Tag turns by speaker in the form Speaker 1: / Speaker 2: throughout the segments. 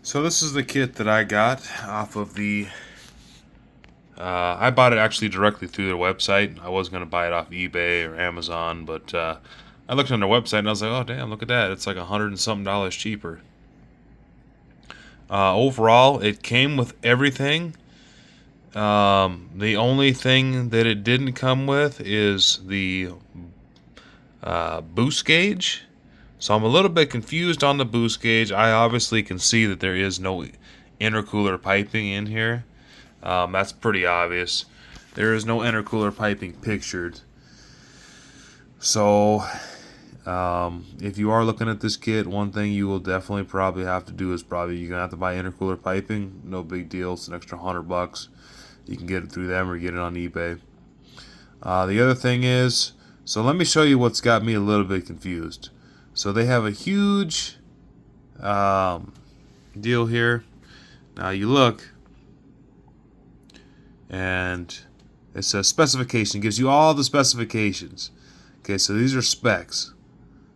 Speaker 1: So this is the kit that I got off of the. I bought it actually directly through their website. I was gonna buy it off eBay or Amazon, but I looked on their website and I was like, "Oh damn, look at that! It's like $100 and something cheaper." Overall, it came with everything. The only thing that it didn't come with is the boost gauge. So I'm a little bit confused on the boost gauge. I obviously can see that there is no intercooler piping in here. That's pretty obvious. There is no intercooler piping pictured. So, if you are looking at this kit, one thing you will definitely probably have to do is you're gonna have to buy intercooler piping. No big deal. It's an extra $100. You can get it through them or get it on eBay. The other thing is, so let me show you what's got me a little bit confused. So they have a huge deal here. Now you look, and it says specification. It gives you all the specifications. Okay, so these are specs.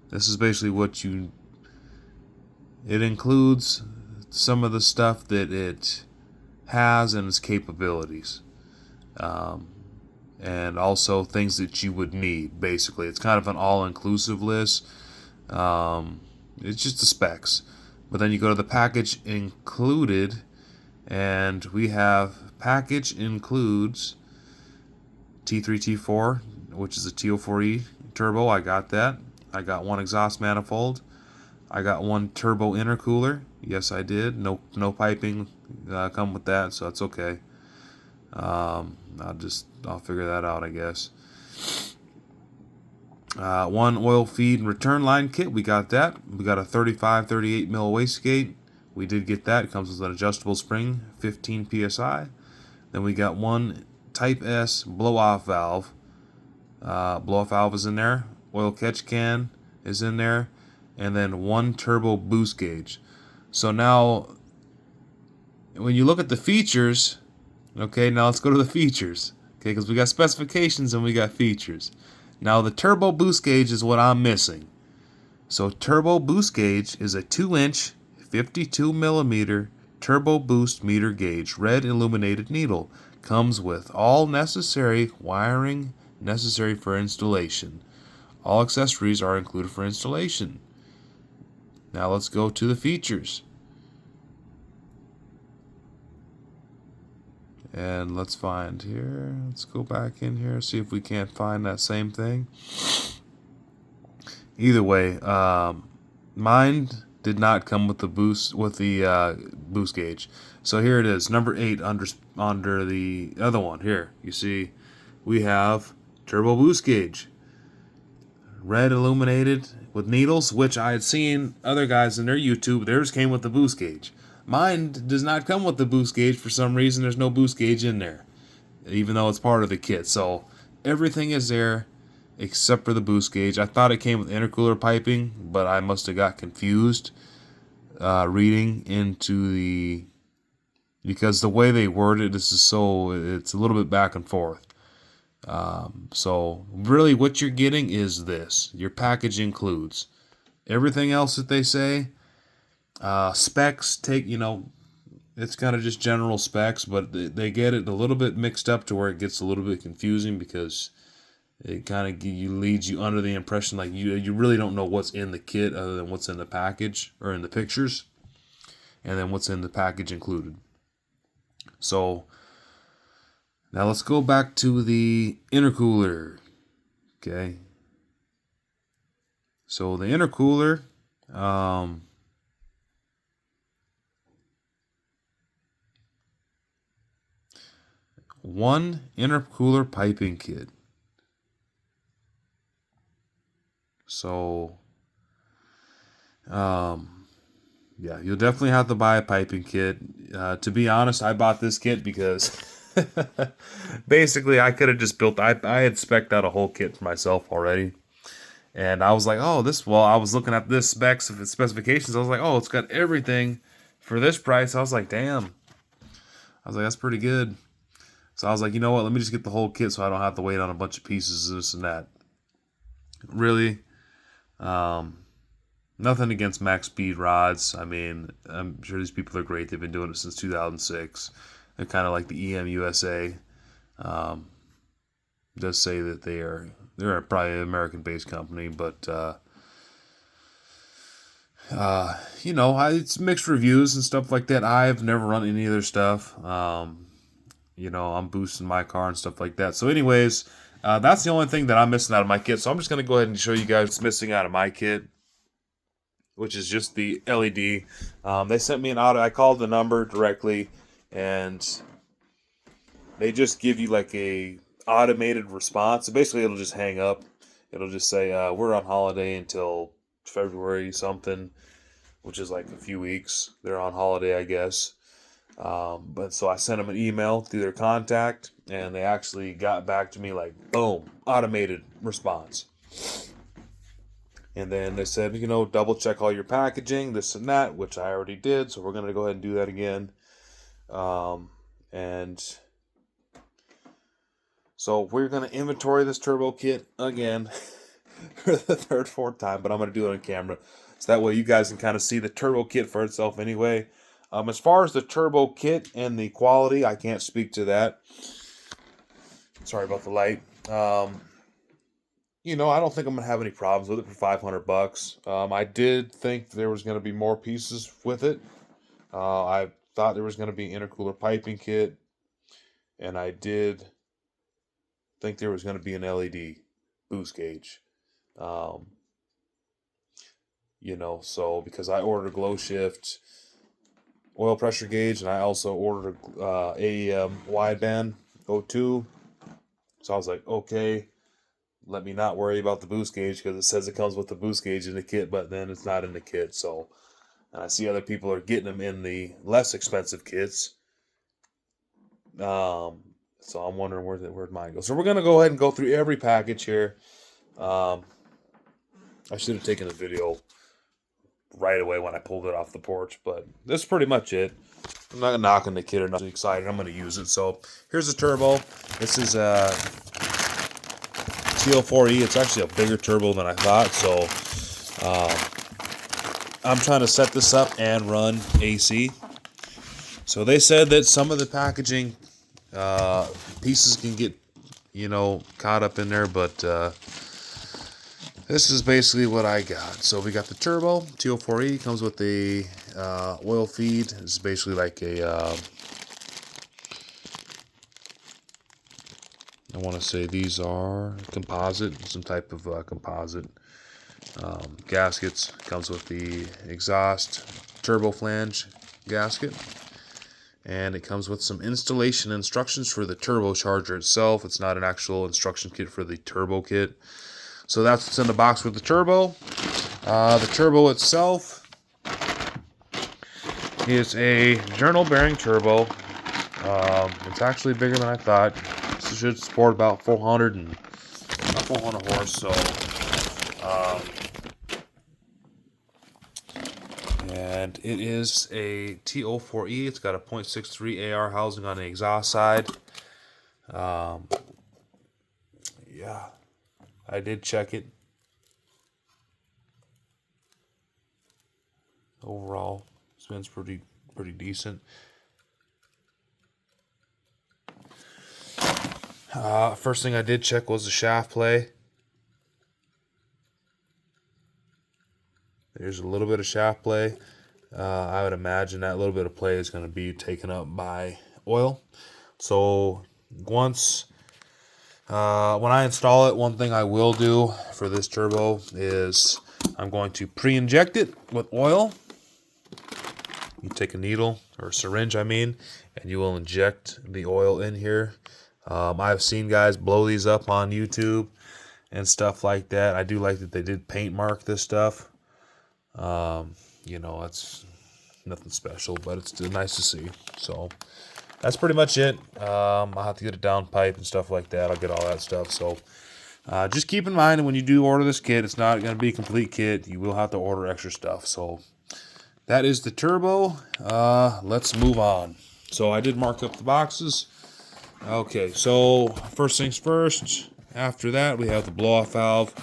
Speaker 1: This is basically what you. It includes some of the stuff that it has and its capabilities, and also things that you would need. Basically, it's kind of an all-inclusive list. It's just the specs, but then you go to the package included, and we have package includes T3 T4, which is a TO4E turbo. I got that. I got one exhaust manifold. I got one turbo intercooler. Yes, I did. No piping come with that, so that's okay. I'll figure that out, I guess. One oil feed and return line kit. We got that. We got a 35-38 mil wastegate. We did get that. It comes with an adjustable spring, 15 psi. Then we got one Type S blow-off valve. Blow-off valve is in there. Oil catch can is in there. And then one turbo boost gauge. So now, when you look at the features, okay, now let's go to the features. Okay, because we got specifications and we got features. Now the turbo boost gauge is what I'm missing. So turbo boost gauge is a 2-inch, 52 millimeter turbo boost meter gauge, red illuminated needle. Comes with all necessary wiring necessary for installation. All accessories are included for installation. Now let's go to the features. And let's find here. Let's go back in here, see if we can't find that same thing. Either way, mine did not come with the boost boost gauge. So here it is, number 8 under the other one. Here you see, we have turbo boost gauge, red illuminated with needles, which I had seen other guys in their YouTube. Theirs came with the boost gauge. Mine does not come with the boost gauge for some reason. There's no boost gauge in there, even though it's part of the kit. So everything is there except for the boost gauge. I thought it came with intercooler piping, but I must have got confused reading into the, because the way they word it, it's a little bit back and forth. So really what you're getting is this. Your package includes everything else that they say. Specs it's kind of just general specs, but they get it a little bit mixed up to where it gets a little bit confusing, because it kind of leads you under the impression like you really don't know what's in the kit other than what's in the package or in the pictures, and then what's in the package included. So now let's go back to the intercooler. Okay. So the intercooler, one intercooler piping kit. So, yeah, you'll definitely have to buy a piping kit. To be honest, I bought this kit because basically I could have just I had spec'd out a whole kit for myself already. And I was like, oh, I was looking at this specifications. I was like, oh, it's got everything for this price. I was like, damn. I was like, that's pretty good. So I was like, you know what? Let me just get the whole kit so I don't have to wait on a bunch of pieces, this and that. Really, Nothing against Maxspeedingrods. I mean, I'm sure these people are great. They've been doing it since 2006. They're kind of like the EM USA. Does say that they're probably an American-based company, but it's mixed reviews and stuff like that. I've never run any of their stuff. I'm boosting my car and stuff like that. So, anyways, that's the only thing that I'm missing out of my kit. So I'm just gonna go ahead and show you guys what's missing out of my kit, which is just the LED. They sent me an auto. I called the number directly, and they just give you like a automated response. So basically, it'll just hang up. It'll just say, we're on holiday until February something, which is like a few weeks. They're on holiday, I guess. But so I sent them an email through their contact, and they actually got back to me like, boom, automated response. And then they said, double check all your packaging, this and that, which I already did. So we're going to go ahead and do that again. And so we're going to inventory this turbo kit again for the third, fourth time, but I'm going to do it on camera. So that way you guys can kind of see the turbo kit for itself anyway. As far as the turbo kit and the quality, I can't speak to that. Sorry about the light. I don't think I'm going to have any problems with it for $500. I did think there was going to be more pieces with it. I thought there was going to be intercooler piping kit, and I did think there was going to be an LED boost gauge. So because I ordered a glow shift oil pressure gauge, and I also ordered a AEM wideband 02. So I was like, okay, let me not worry about the boost gauge because it says it comes with the boost gauge in the kit, but then it's not in the kit. So, and I see other people are getting them in the less expensive kits. So I'm wondering where'd mine go. So we're gonna go ahead and go through every package here. I should have taken a video right away when I pulled it off the porch, but that's pretty much it. I'm not knocking the kit or nothing excited. I'm gonna use it. So here's the turbo. This is a TL4E. It's actually a bigger turbo than I thought. So I'm trying to set this up and run AC. So they said that some of the packaging pieces can get caught up in there, but this is basically what I got. So we got the turbo TL4E, comes with the oil feed. It's basically like a I want to say these are composite, some type of composite gaskets. Comes with the exhaust turbo flange gasket. And it comes with some installation instructions for the turbocharger itself. It's not an actual instruction kit for the turbo kit. So that's what's in the box with the turbo. The turbo itself is a journal bearing turbo. It's actually bigger than I thought. This should support about 400 horse. So, and it is a TO4E. It's got a .63 AR housing on the exhaust side. Yeah, I did check it. Overall, spins pretty decent. First thing I did check was the shaft play. There's a little bit of shaft play. I would imagine that little bit of play is going to be taken up by oil. So once when I install it, one thing I will do for this turbo is I'm going to pre-inject it with oil. You take a needle, or a syringe I mean, and you will inject the oil in here. I've seen guys blow these up on YouTube and stuff like that. I do like that they did paint mark this stuff. It's nothing special, but it's still nice to see. So that's pretty much it. I'll have to get a down pipe and stuff like that. I'll get all that stuff. So just keep in mind when you do order this kit, it's not going to be a complete kit. You will have to order extra stuff. So that is the turbo. Let's move on. So I did mark up the boxes. Okay, so first things first. After that, we have the blow-off valve.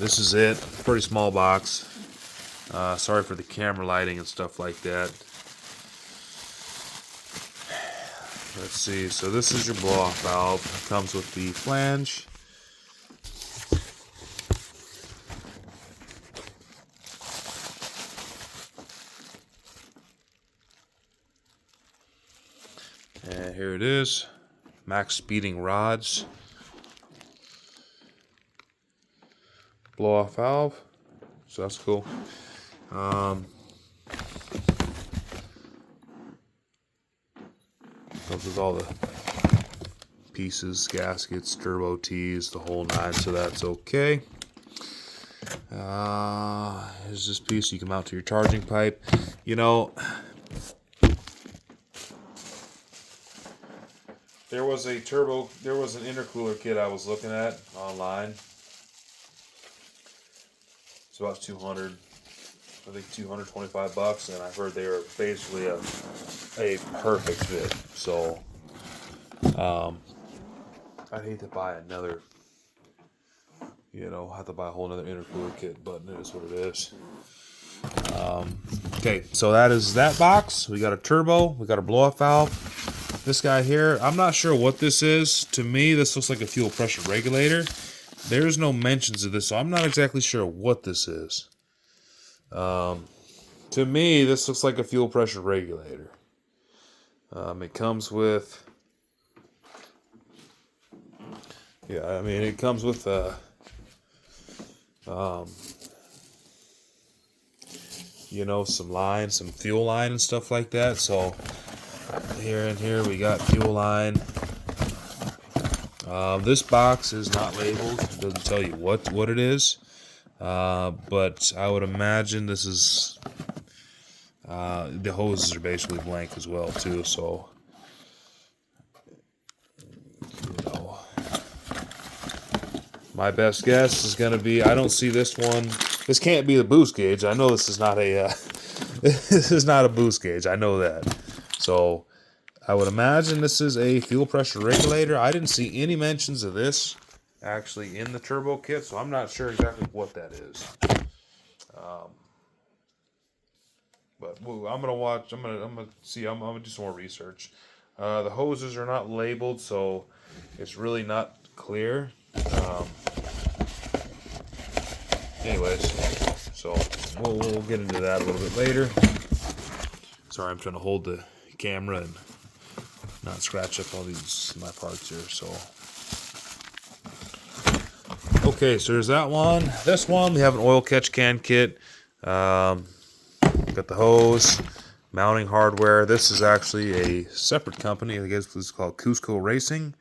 Speaker 1: this is it. Pretty small box. Sorry for the camera lighting and stuff like that. Let's see. So this is your blow-off valve. It comes with the flange. And here it is. Maxspeedingrods. Blow-off valve. So that's cool. Comes with all the pieces, gaskets, turbo tees, the whole nine, so that's okay. Here's this piece you can mount to your charging pipe. You know, there was an intercooler kit I was looking at online. It's about 200, I think $225, and I heard they were basically a perfect fit. So, I'd hate to buy another, have to buy a whole other intercooler kit, but it is what it is. Okay, so that is that box. We got a turbo, we got a blow-off valve. This guy here, I'm not sure what this is. To me, this looks like a fuel pressure regulator. There's no mentions of this, so I'm not exactly sure what this is. To me, this looks like a fuel pressure regulator. It comes with, it comes with some line, some fuel line and stuff like that. So here we got fuel line. This box is not labeled. It doesn't tell you what it is. But I would imagine this is the hoses are basically blank as well too. So my best guess is going to be, I don't see this one. This can't be the boost gauge. I know this is not a this is not a boost gauge. I know that. So I would imagine this is a fuel pressure regulator. I didn't see any mentions of this actually in the turbo kit, so I'm not sure exactly what that is. But I'm gonna watch. I'm gonna see. I'm gonna do some more research. The hoses are not labeled, so it's really not clear. Anyways, so we'll get into that a little bit later. Sorry, I'm trying to hold the camera and not scratch up all my parts here. So okay, so there's that one. This one, we have an oil catch can kit. Got the hose, mounting hardware. This is actually a separate company. I guess it's called Cusco Racing.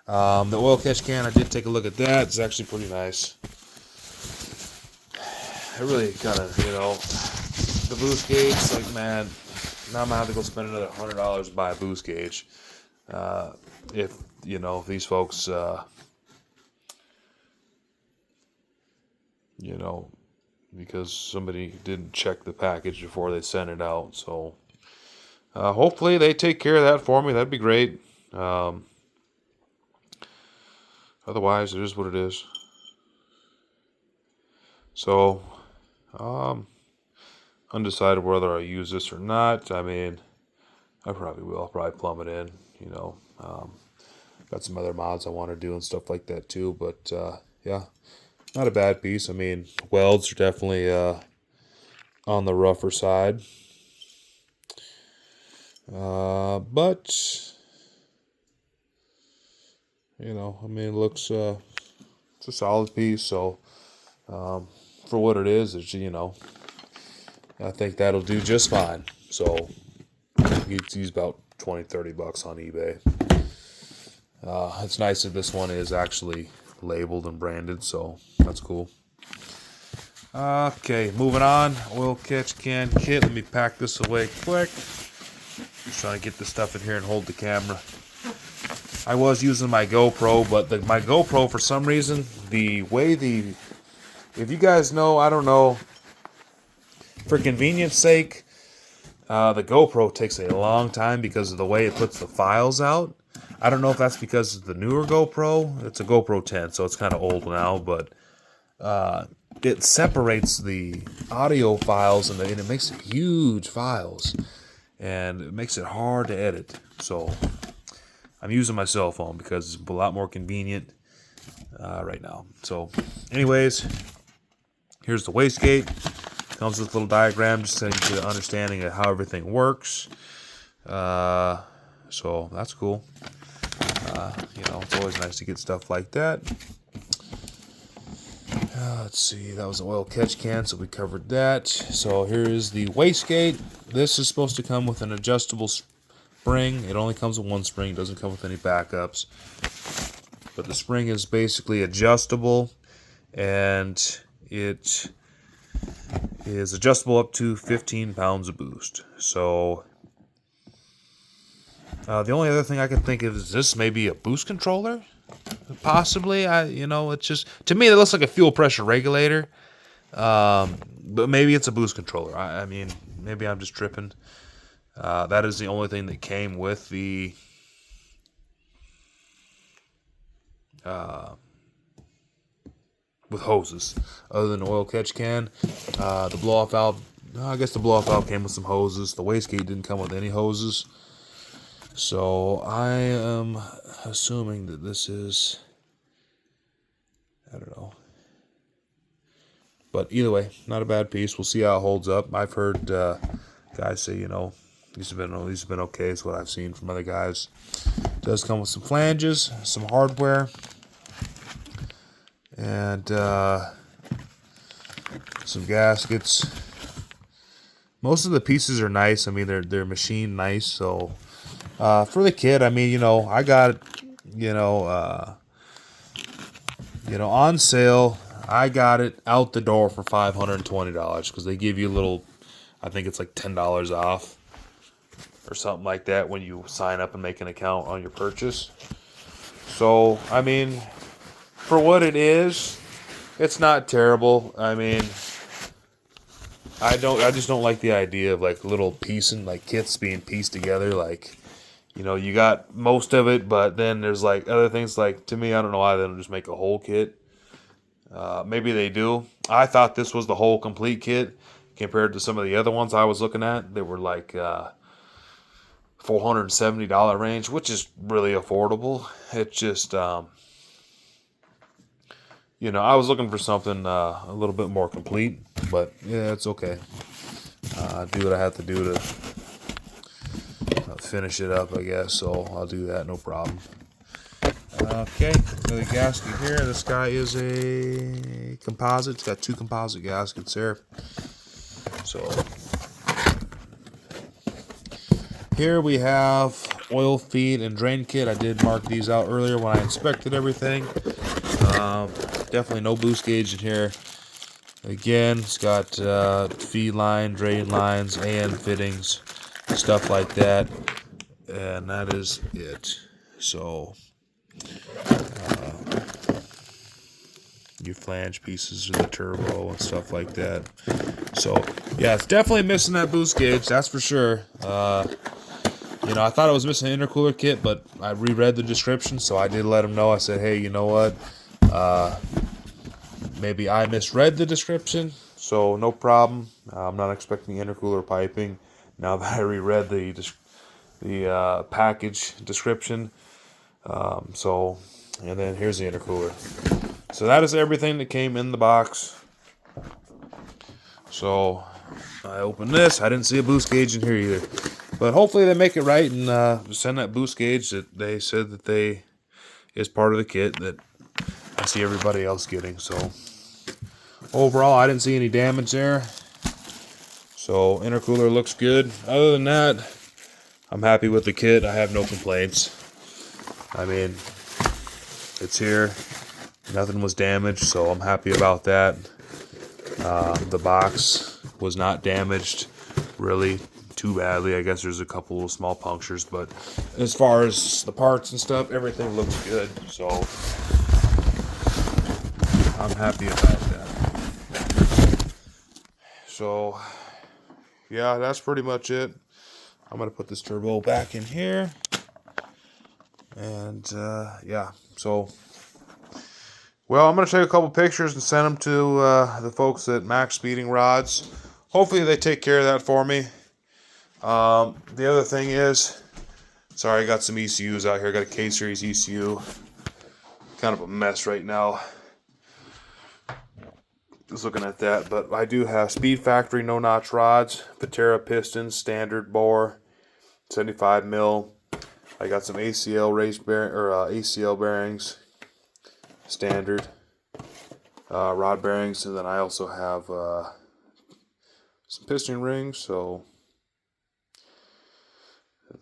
Speaker 1: The oil catch can, I did take a look at that. It's actually pretty nice. I really kind of, the boost gauge, like, man, now I'm going to have to go spend another $100 to buy a boost gauge. If these folks, because somebody didn't check the package before they sent it out. So, hopefully they take care of that for me. That'd be great. Otherwise, it is what it is. So, undecided whether I use this or not. I mean, I probably will. I'll probably plumb it in, Got some other mods I want to do and stuff like that too. But, yeah, not a bad piece. I mean, welds are definitely on the rougher side. But, it looks, it's a solid piece. So, for what it is, I think that'll do just fine. So, he's about $20-$30 on eBay. It's nice that this one is actually labeled and branded, so that's cool. Okay, moving on. Oil catch can kit. Let me pack this away quick. Just trying to get this stuff in here and hold the camera. I was using my GoPro, but my GoPro, for some reason, if you guys know, I don't know, for convenience sake, the GoPro takes a long time because of the way it puts the files out. I don't know if that's because of the newer GoPro. It's a GoPro 10, so it's kind of old now, but it separates the audio files and it makes it huge files, and it makes it hard to edit. So I'm using my cell phone because it's a lot more convenient right now. So anyways, here's the wastegate. Comes with a little diagram just to get an understanding of how everything works. So that's cool. It's always nice to get stuff like that. Let's see, that was an oil catch can, so we covered that. So here is the wastegate. This is supposed to come with an adjustable spring. It only comes with one spring, doesn't come with any backups. But the spring is basically adjustable, and it is adjustable up to 15 pounds of boost. So the only other thing I can think of is this may be a boost controller, possibly. It's just, to me it looks like a fuel pressure regulator, but maybe it's a boost controller. I mean, maybe I'm just tripping. That is the only thing that came with the with hoses, other than the oil catch can. The blow-off valve, I guess the blow-off valve came with some hoses. The wastegate didn't come with any hoses. So I am assuming that this is, I don't know. But either way, not a bad piece. We'll see how it holds up. I've heard guys say, these have been okay, is what I've seen from other guys. It does come with some flanges, some hardware, and some gaskets. Most of the pieces are nice. I mean, they're machined nice. So for the kit, I mean, I got it, on sale. I got it out the door for $520 because they give you a little, I think it's like $10 off or something like that when you sign up and make an account on your purchase. So, I mean, for what it is, it's not terrible. I mean, I just don't like the idea of like little piecing, like kits being pieced together. Like, you got most of it, but then there's like other things. Like, to me, I don't know why they don't just make a whole kit. Maybe they do. I thought this was the whole complete kit compared to some of the other ones I was looking at. They were like $470 range, which is really affordable. It's just, I was looking for something a little bit more complete, but yeah, it's okay. Do what I have to do to finish it up, I guess. So I'll do that, no problem. Okay, another gasket here. This guy is a composite. It's got two composite gaskets there. So here we have oil feed and drain kit. I did mark these out earlier when I inspected everything. Definitely no boost gauge in here. Again, it's got feed line, drain lines, and fittings, stuff like that. And that is it. So your flange pieces of the turbo and stuff like that. So yeah, it's definitely missing that boost gauge, that's for sure. I thought it was missing an intercooler kit, but I reread the description, so I did let them know. I said, hey, you know what? Maybe I misread the description, so no problem. I'm not expecting intercooler piping now that I reread the package description. And then here's the intercooler. So that is everything that came in the box. So I opened this. I didn't see a boost gauge in here either. But hopefully they make it right and send that boost gauge that they said that is part of the kit that I see everybody else getting. So overall, I didn't see any damage there. So intercooler looks good. Other than that, I'm happy with the kit. I have no complaints. I mean, it's here. Nothing was damaged, so I'm happy about that. The box was not damaged really too badly. I guess there's a couple of small punctures, but as far as the parts and stuff, everything looks good. So I'm happy about that. So yeah, that's pretty much it. I'm gonna put this turbo back in here, and yeah. So Well, I'm going to take a couple pictures and send them to the folks at Maxspeedingrods. Hopefully they take care of that for me. The other thing is, sorry, I got some ECUs out here. I got a K-Series ECU. Kind of a mess right now. Just looking at that, but I do have Speed Factory no-notch rods, Patera pistons, standard bore, 75 mil. I got some ACL ACL bearings, standard rod bearings, and then I also have some piston rings. So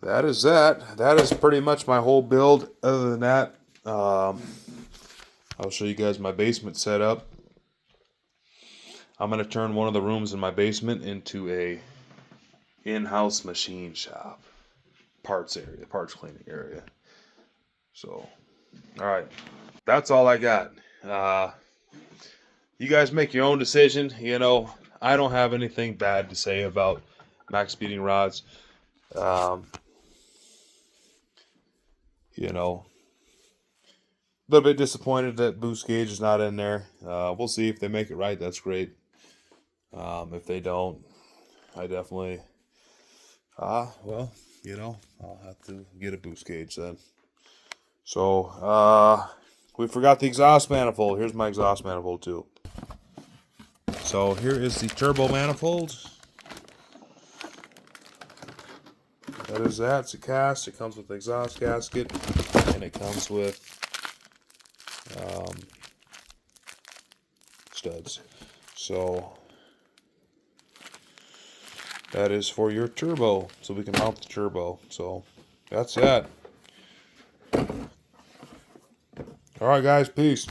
Speaker 1: that is that. That is pretty much my whole build. Other than that, I'll show you guys my basement setup. I'm going to turn one of the rooms in my basement into a in-house machine shop. Parts cleaning area. So, alright. That's all I got. You guys make your own decision. You know, I don't have anything bad to say about Maxspeedingrods. You know, a little bit disappointed that boost gauge is not in there. We'll see if they make it right. That's great. If they don't, I definitely, well, you know, I'll have to get a boost gauge then. So, we forgot the exhaust manifold. Here's my exhaust manifold too. So here is the turbo manifold. That is that. It's a cast. It comes with the exhaust gasket, and it comes with studs. So that is for your turbo, so we can mount the turbo. So that's that. All right, guys. Peace.